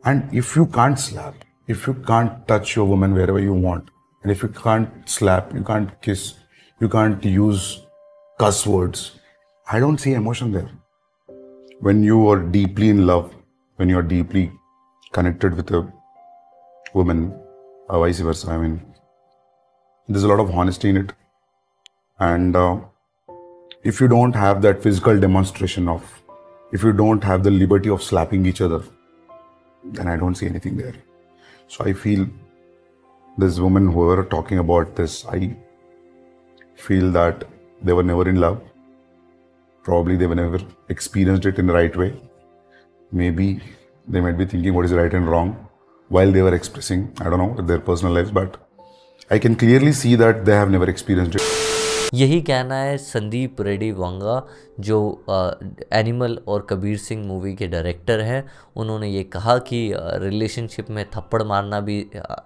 And if you can't slap, if you can't touch your woman wherever you want, and if you can't slap, you can't kiss, you can't use cuss words, I don't see emotion there. When you are deeply in love, when you are deeply connected with a woman, or vice versa, I mean, there's a lot of honesty in it. And if you don't have that physical demonstration of, if you don't have the liberty of slapping each other, then I don't see anything there. So I feel this woman who are talking about this, I feel that they were never in love. Probably they were never experienced it in the right way. Maybe they might be thinking what is right and wrong while they were expressing, I don't know, their personal lives, but I can clearly see that they have never experienced it. यही कहना है संदीप रेड्डी वांगा, जो animal और Kabir Singh movie के director हैं। उन्होंने ये कहा कि रिलेशनशिप में थप्पड़ मारना भी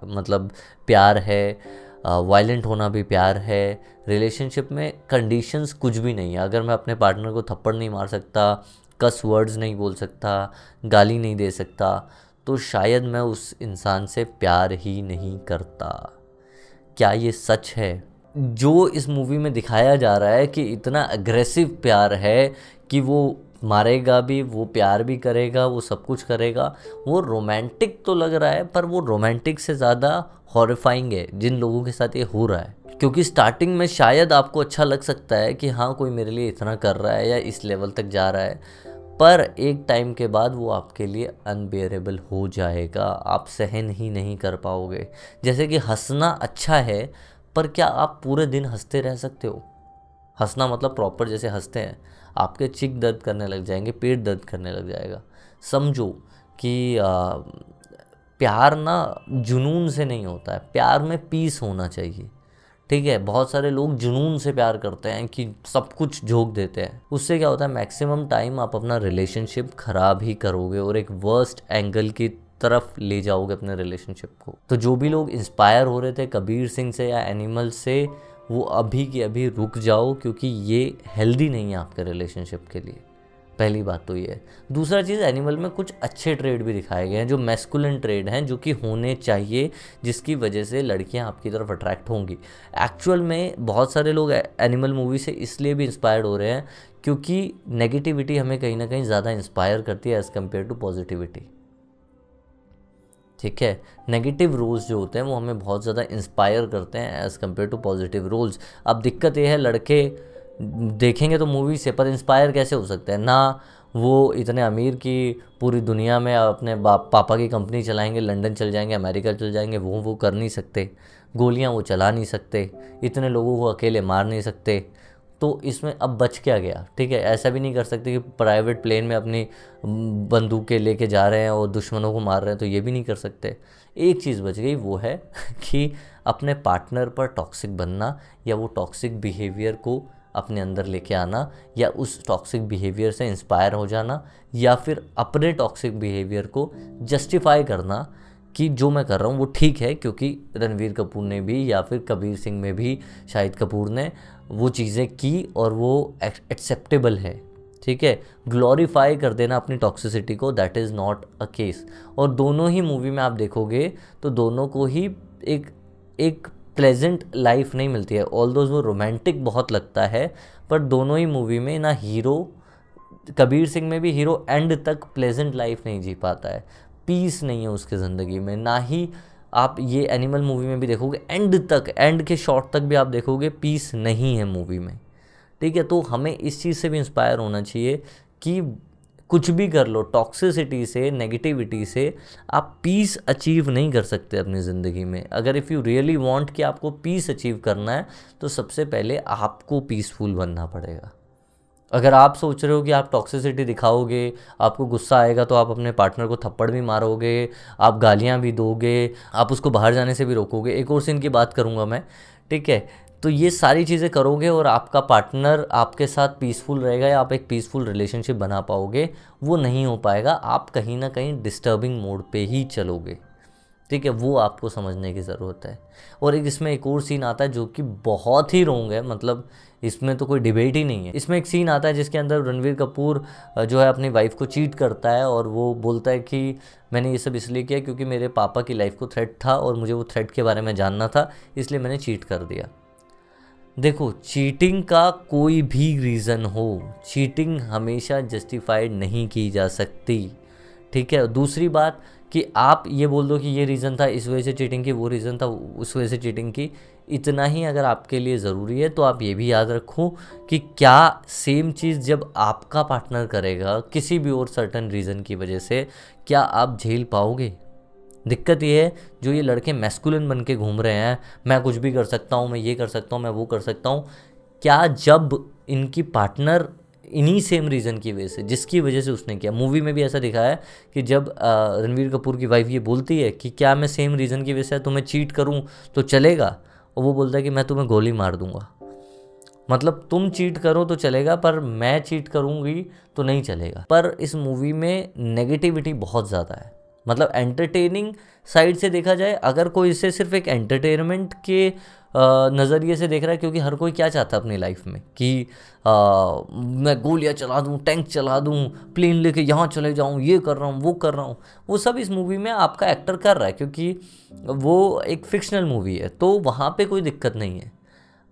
मतलब प्यार है, वायलेंट होना भी प्यार है। रिलेशनशिप में कंडीशंस कुछ भी नहीं है। अगर मैं अपने पार्टनर को थप्पड़ नहीं मार सकता, कस वर्ड्स नहीं बोल सकता, गाली नहीं दे सकता, तो शायद मैं उस इंसान से प्यार ही नहीं करता। क्या ये सच है? जो इस मूवी में दिखाया जा रहा है कि इतना अग्रेसिव प्यार है कि वो मारेगा भी, वो प्यार भी करेगा, वो सब कुछ करेगा। वो रोमांटिक तो लग रहा है, पर वो रोमांटिक से ज़्यादा हॉरिफाइंग है जिन लोगों के साथ ये हो रहा है। क्योंकि स्टार्टिंग में शायद आपको अच्छा लग सकता है कि हाँ, कोई मेरे लिए इतना कर रहा है या इस लेवल तक जा रहा है, पर एक टाइम के बाद वो आपके लिए अनबेरेबल हो जाएगा। आप सहन ही नहीं कर पाओगे। जैसे कि हंसना अच्छा है, पर क्या आप पूरे दिन हंसते रह सकते हो? हंसना मतलब प्रॉपर जैसे हंसते हैं, आपके चिक दर्द करने लग जाएंगे, पेट दर्द करने लग जाएगा। समझो कि प्यार ना जुनून से नहीं होता है, प्यार में पीस होना चाहिए। ठीक है, बहुत सारे लोग जुनून से प्यार करते हैं कि सब कुछ झोंक देते हैं। उससे क्या होता है, मैक्सिमम टाइम आप अपना रिलेशनशिप ख़राब ही करोगे और एक वर्स्ट एंगल की तरफ ले जाओगे अपने रिलेशनशिप को। तो जो भी लोग इंस्पायर हो रहे थे कबीर सिंह से या एनिमल से, वो अभी की अभी रुक जाओ, क्योंकि ये हेल्दी नहीं है आपके रिलेशनशिप के लिए। पहली बात तो ये है। दूसरा चीज़, एनिमल में कुछ अच्छे ट्रेड भी दिखाए गए हैं जो मैस्कुलिन ट्रेड हैं, जो कि होने चाहिए, जिसकी वजह से लड़कियां आपकी तरफ अट्रैक्ट होंगी। एक्चुअल में बहुत सारे लोग एनिमल मूवी से इसलिए भी इंस्पायर्ड हो रहे हैं क्योंकि नेगेटिविटी हमें कहीं ना कहीं ज़्यादा इंस्पायर करती है एज़ कम्पेयर टू पॉजिटिविटी। ठीक है, नेगेटिव रोल्स जो होते हैं वो हमें बहुत ज़्यादा इंस्पायर करते हैं as compare to positive roles. अब दिक्कत ये है, लड़के देखेंगे तो मूवी से, पर इंस्पायर कैसे हो सकते हैं? ना वो इतने अमीर की पूरी दुनिया में अपने पापा की कंपनी चलाएंगे, लंदन चल जाएंगे, अमेरिका चल जाएंगे, वो कर नहीं सकते। गोलियां वो चला नहीं सकते, इतने लोगों को अकेले मार नहीं सकते। तो इसमें अब बच क्या गया? ठीक है, ऐसा भी नहीं कर सकते कि प्राइवेट प्लेन में अपनी बंदूकें लेके जा रहे हैं और दुश्मनों को मार रहे हैं, तो ये भी नहीं कर सकते। एक चीज़ बच गई, वो है कि अपने पार्टनर पर टॉक्सिक बनना, या वो टॉक्सिक बिहेवियर को अपने अंदर लेके आना, या उस टॉक्सिक बिहेवियर से इंस्पायर हो जाना, या फिर अपने टॉक्सिक बिहेवियर को जस्टिफाई करना कि जो मैं कर रहा हूँ वो ठीक है, क्योंकि रणवीर कपूर ने भी या फिर कबीर सिंह में भी शाहिद कपूर ने वो चीज़ें की और वो एक्सेप्टेबल है। ठीक है, ग्लोरीफाई कर देना अपनी टॉक्सिसिटी को, that is not a case. और दोनों ही मूवी में आप देखोगे तो दोनों को ही एक प्लेजेंट लाइफ नहीं मिलती है। ऑल्दो वो रोमांटिक बहुत लगता है, पर दोनों ही मूवी में ना हीरो, कबीर सिंह में भी हीरो एंड तक प्लेजेंट लाइफ नहीं जी पाता है, पीस नहीं है उसके ज़िंदगी में। ना ही आप ये एनिमल मूवी में भी देखोगे, एंड तक, एंड के शॉट तक भी आप देखोगे पीस नहीं है मूवी में। ठीक है, तो हमें इस चीज़ से भी इंस्पायर होना चाहिए कि कुछ भी कर लो, टॉक्सिसिटी से, नेगेटिविटी से आप पीस अचीव नहीं कर सकते अपनी ज़िंदगी में। अगर इफ़ यू रियली वांट कि आपको पीस अचीव करना है, तो सबसे पहले आपको पीसफुल बनना पड़ेगा। अगर आप सोच रहे हो कि आप टॉक्सिसिटी दिखाओगे, आपको गुस्सा आएगा तो आप अपने पार्टनर को थप्पड़ भी मारोगे, आप गालियां भी दोगे, आप उसको बाहर जाने से भी रोकोगे, एक और सीन की बात करूंगा मैं। ठीक है, तो ये सारी चीज़ें करोगे और आपका पार्टनर आपके साथ पीसफुल रहेगा या आप एक पीसफुल रिलेशनशिप बना पाओगे? वो नहीं हो पाएगा। आप कहीं ना कहीं डिस्टर्बिंग मोड पे ही चलोगे। ठीक है, वो आपको समझने की ज़रूरत है। और इसमें एक और सीन आता है जो कि बहुत ही रोंग है, मतलब इसमें तो कोई डिबेट ही नहीं है। इसमें एक सीन आता है जिसके अंदर रणवीर कपूर जो है अपनी वाइफ को चीट करता है और वो बोलता है कि मैंने ये सब इसलिए किया क्योंकि मेरे पापा की लाइफ को थ्रेट था और मुझे वो थ्रेट के बारे में जानना था, इसलिए मैंने चीट कर दिया। देखो, चीटिंग का कोई भी रीज़न हो, चीटिंग हमेशा जस्टिफाइड नहीं की जा सकती, ठीक है। दूसरी बात कि आप ये बोल दो कि ये रीज़न था इस वजह से चीटिंग की, वो रीज़न था उस वजह से चीटिंग की, इतना ही अगर आपके लिए ज़रूरी है तो आप ये भी याद रखो कि क्या सेम चीज़ जब आपका पार्टनर करेगा किसी भी और सर्टन रीज़न की वजह से, क्या आप झेल पाओगे? दिक्कत ये है जो ये लड़के मैस्कुलिन बन के घूम रहे हैं, मैं कुछ भी कर सकता हूँ, मैं ये कर सकता हूँ, मैं वो कर सकता हूँ, क्या जब इनकी पार्टनर इन्हीं सेम रीज़न की वजह से, जिसकी वजह से उसने किया, मूवी में भी ऐसा दिखाया है कि जब रणवीर कपूर की वाइफ ये बोलती है कि क्या मैं सेम रीज़न की वजह से तुम्हें चीट करूं तो चलेगा, और वो बोलता है कि मैं तुम्हें गोली मार दूंगा। मतलब तुम चीट करो तो चलेगा पर मैं चीट करूंगी तो नहीं चलेगा। पर इस मूवी में नेगेटिविटी बहुत ज़्यादा है। मतलब एंटरटेनिंग साइड से देखा जाए, अगर कोई इसे सिर्फ एक एंटरटेनमेंट के नज़रिए से देख रहा है, क्योंकि हर कोई क्या चाहता है अपनी लाइफ में कि मैं गोलियां चला दूं, टैंक चला दूं, प्लेन लेके यहाँ चले जाऊं, ये कर रहा हूँ, वो कर रहा हूँ, वो सब इस मूवी में आपका एक्टर कर रहा है क्योंकि वो एक फिक्शनल मूवी है, तो वहाँ पे कोई दिक्कत नहीं है।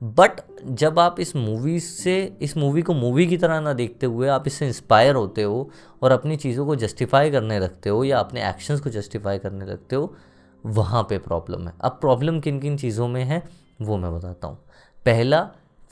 बट जब आप इस मूवी को मूवी की तरह ना देखते हुए आप इससे इंस्पायर होते हो और अपनी चीज़ों को जस्टिफाई करने लगते हो या अपने एक्शंस को जस्टिफाई करने लगते हो, वहाँ पे प्रॉब्लम है। अब प्रॉब्लम किन किन चीज़ों में है वो मैं बताता हूँ। पहला,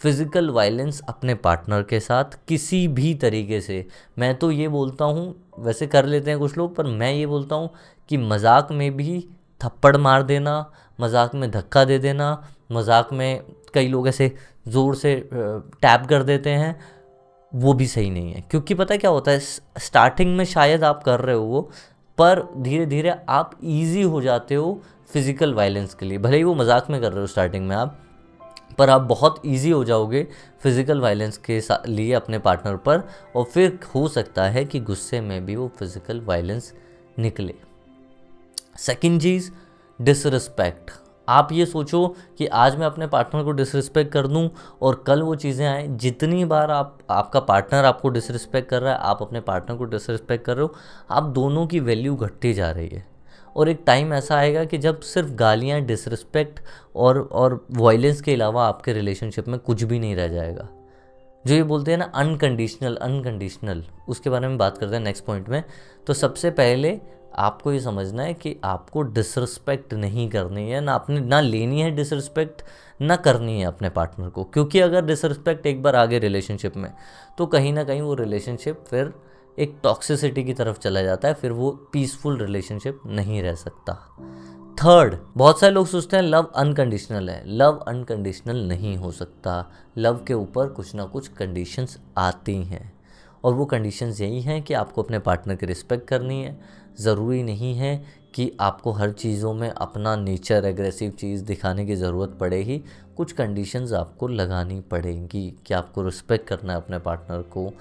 फिज़िकल वायलेंस अपने पार्टनर के साथ किसी भी तरीके से। मैं तो ये बोलता हूँ, वैसे कर लेते हैं कुछ लोग, पर मैं ये बोलता हूँ कि मजाक में भी थप्पड़ मार देना, मजाक में धक्का दे देना, मजाक में कई लोग ऐसे ज़ोर से टैप कर देते हैं, वो भी सही नहीं है। क्योंकि पता है क्या होता है, स्टार्टिंग में शायद आप कर रहे हो वो, पर धीरे धीरे आप इजी हो जाते हो फिज़िकल वायलेंस के लिए। भले ही वो मजाक में कर रहे हो स्टार्टिंग में आप, पर आप बहुत इजी हो जाओगे फिज़िकल वायलेंस के लिए अपने पार्टनर पर, और फिर हो सकता है कि गुस्से में भी वो फिज़िकल वायलेंस निकले। सेकंड चीज़, डिसरिस्पेक्ट। आप ये सोचो कि आज मैं अपने पार्टनर को डिसरिस्पेक्ट कर दूं और कल वो चीज़ें आए, जितनी बार आपका पार्टनर आपको डिसरिस्पेक्ट कर रहा है, आप अपने पार्टनर को डिसरिस्पेक्ट कर रहे हो, आप दोनों की वैल्यू घटती जा रही है। और एक टाइम ऐसा आएगा कि जब सिर्फ गालियाँ, डिसरिस्पेक्ट और वायलेंस के अलावा आपके रिलेशनशिप में कुछ भी नहीं रह जाएगा। जो ये बोलते हैं ना अनकंडीशनल, उसके बारे में बात करते हैं नेक्स्ट पॉइंट में। तो सबसे पहले आपको ये समझना है कि आपको डिसरिस्पेक्ट नहीं करनी है, ना लेनी है डिसरिस्पेक्ट, ना करनी है अपने पार्टनर को। क्योंकि अगर डिसरिस्पेक्ट एक बार आ गए रिलेशनशिप में, तो कहीं ना कहीं वो रिलेशनशिप फिर एक टॉक्सिसिटी की तरफ चला जाता है, फिर वो पीसफुल रिलेशनशिप नहीं रह सकता। थर्ड, बहुत सारे लोग सोचते हैं लव अनकंडीशनल है। लव अनकंडीशनल नहीं हो सकता। लव के ऊपर कुछ ना कुछ कंडीशंस आती हैं, और वो कंडीशंस यही हैं कि आपको अपने पार्टनर की रिस्पेक्ट करनी है। ज़रूरी नहीं है कि आपको हर चीज़ों में अपना नेचर, एग्रेसिव चीज़ दिखाने की ज़रूरत पड़े ही। कुछ कंडीशंस आपको लगानी पड़ेंगी कि आपको रिस्पेक्ट करना है अपने पार्टनर को,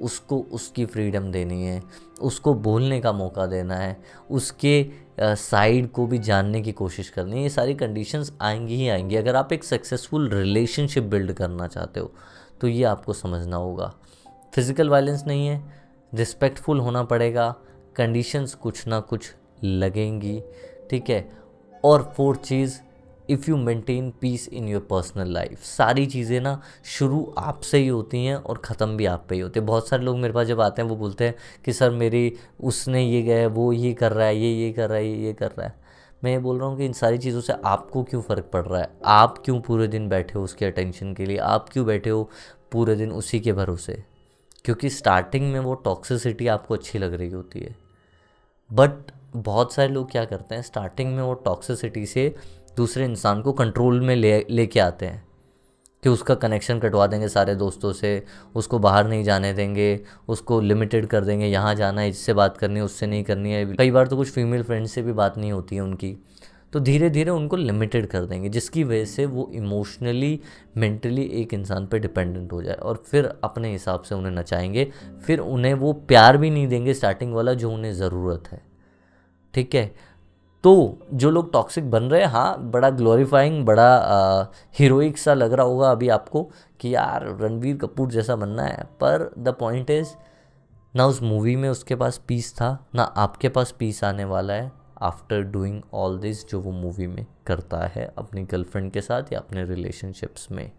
उसको उसकी फ्रीडम देनी है, उसको बोलने का मौका देना है, उसके साइड को भी जानने की कोशिश करनी है। ये सारी कंडीशंस आएंगी ही आएंगी। अगर आप एक सक्सेसफुल रिलेशनशिप बिल्ड करना चाहते हो तो ये आपको समझना होगा। फिज़िकल वायलेंस नहीं है, रिस्पेक्टफुल होना पड़ेगा, कंडीशंस कुछ ना कुछ लगेंगी, ठीक है। और fourth cheese, if you maintain piece in your personal life. सारी चीज़ें ना शुरू आपसे ही होती हैं और ख़त्म भी आप पे ही होती है। बहुत सारे लोग मेरे पास जब आते हैं वो बोलते हैं कि सर मेरी उसने ये गया, वो ये कर रहा है, ये कर रहा है, ये कर रहा है। मैं ये बोल रहा हूँ कि इन सारी चीज़ों से आपको क्यों फ़र्क पड़ रहा है? आप क्यों पूरे दिन बैठे हो उसके अटेंशन के लिए? आप क्यों बैठे हो पूरे दिन उसी के भरोसे? क्योंकि स्टार्टिंग में वो टॉक्सिसिटी आपको अच्छी लग रही होती है, बट बहुत सारे लोग क्या करते हैं, स्टार्टिंग में वो टॉक्सिसिटी से दूसरे इंसान को कंट्रोल में लेके आते हैं कि उसका कनेक्शन कटवा देंगे सारे दोस्तों से, उसको बाहर नहीं जाने देंगे, उसको लिमिटेड कर देंगे, यहाँ जाना है, इससे बात करनी है, उससे नहीं करनी है। कई बार तो कुछ फीमेल फ्रेंड्स से भी बात नहीं होती है उनकी, तो धीरे धीरे उनको लिमिटेड कर देंगे, जिसकी वजह से वो इमोशनली, मेंटली एक इंसान पे डिपेंडेंट हो जाए और फिर अपने हिसाब से उन्हें नचाएंगे। फिर उन्हें वो प्यार भी नहीं देंगे स्टार्टिंग वाला जो उन्हें ज़रूरत है, ठीक है। तो जो लोग टॉक्सिक बन रहे हैं, हाँ बड़ा ग्लोरीफाइंग, बड़ा हीरोइक सा लग रहा होगा अभी आपको कि यार रणबीर कपूर जैसा बनना है, पर द पॉइंट इज़ ना उस मूवी में उसके पास पीस था, ना आपके पास पीस आने वाला है आफ्टर डूइंग ऑल दिस जो वो मूवी में करता है अपनी गर्लफ्रेंड के साथ या अपने रिलेशनशिप्स में।